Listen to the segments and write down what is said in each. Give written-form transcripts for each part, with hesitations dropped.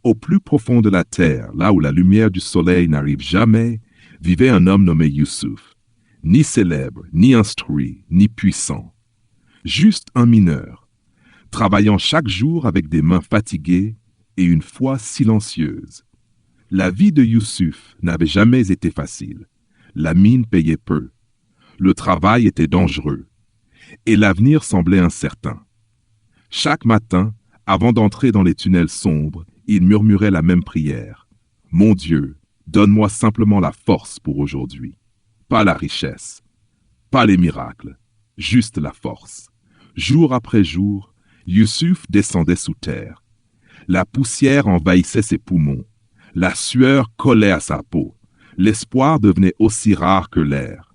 Au plus profond de la terre, là où la lumière du soleil n'arrive jamais, vivait un homme nommé Youssouf, ni célèbre, ni instruit, ni puissant. Juste un mineur, travaillant chaque jour avec des mains fatiguées et une foi silencieuse. La vie de Youssouf n'avait jamais été facile. La mine payait peu. Le travail était dangereux. Et l'avenir semblait incertain. Chaque matin, avant d'entrer dans les tunnels sombres, il murmurait la même prière. « Mon Dieu, donne-moi simplement la force pour aujourd'hui. Pas la richesse, pas les miracles, juste la force. » Jour après jour, Youssouf descendait sous terre. La poussière envahissait ses poumons. La sueur collait à sa peau. L'espoir devenait aussi rare que l'air.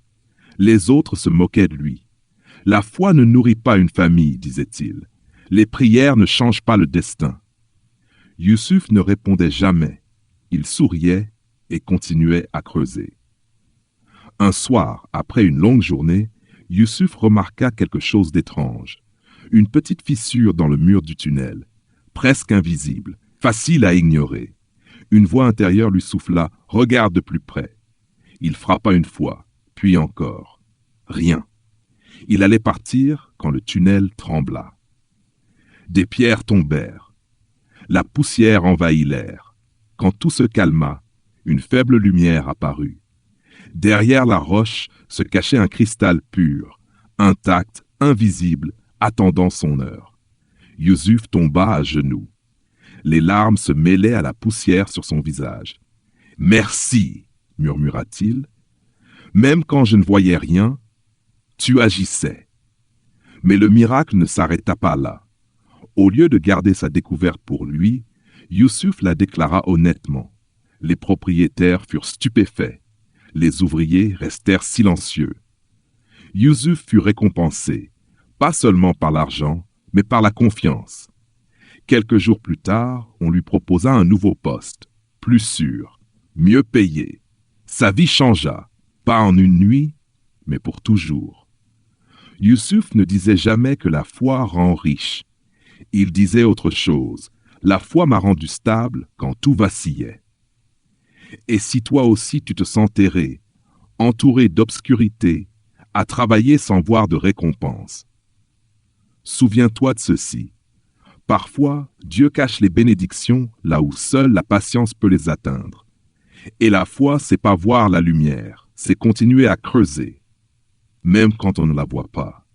Les autres se moquaient de lui. « La foi ne nourrit pas une famille, disait-il. Les prières ne changent pas le destin. » Youssouf ne répondait jamais. Il souriait et continuait à creuser. Un soir, après une longue journée, Youssouf remarqua quelque chose d'étrange. Une petite fissure dans le mur du tunnel, presque invisible, facile à ignorer. Une voix intérieure lui souffla « Regarde de plus près ». Il frappa une fois, puis encore. Rien. Il allait partir quand le tunnel trembla. Des pierres tombèrent. La poussière envahit l'air. Quand tout se calma, une faible lumière apparut. Derrière la roche se cachait un cristal pur, intact, invisible, attendant son heure. Youssouf tomba à genoux. Les larmes se mêlaient à la poussière sur son visage. « Merci, murmura-t-il. Même quand je ne voyais rien, tu agissais. » Mais le miracle ne s'arrêta pas là. Au lieu de garder sa découverte pour lui, Youssouf la déclara honnêtement. Les propriétaires furent stupéfaits. Les ouvriers restèrent silencieux. Youssouf fut récompensé, pas seulement par l'argent, mais par la confiance. Quelques jours plus tard, on lui proposa un nouveau poste, plus sûr, mieux payé. Sa vie changea, pas en une nuit, mais pour toujours. Youssouf ne disait jamais que la foi rend riche. Il disait autre chose. La foi m'a rendu stable quand tout vacillait. Et si toi aussi tu te sens terré, entouré d'obscurité, à travailler sans voir de récompense, souviens-toi de ceci. Parfois, Dieu cache les bénédictions là où seule la patience peut les atteindre. Et la foi, c'est pas voir la lumière, c'est continuer à creuser, même quand on ne la voit pas.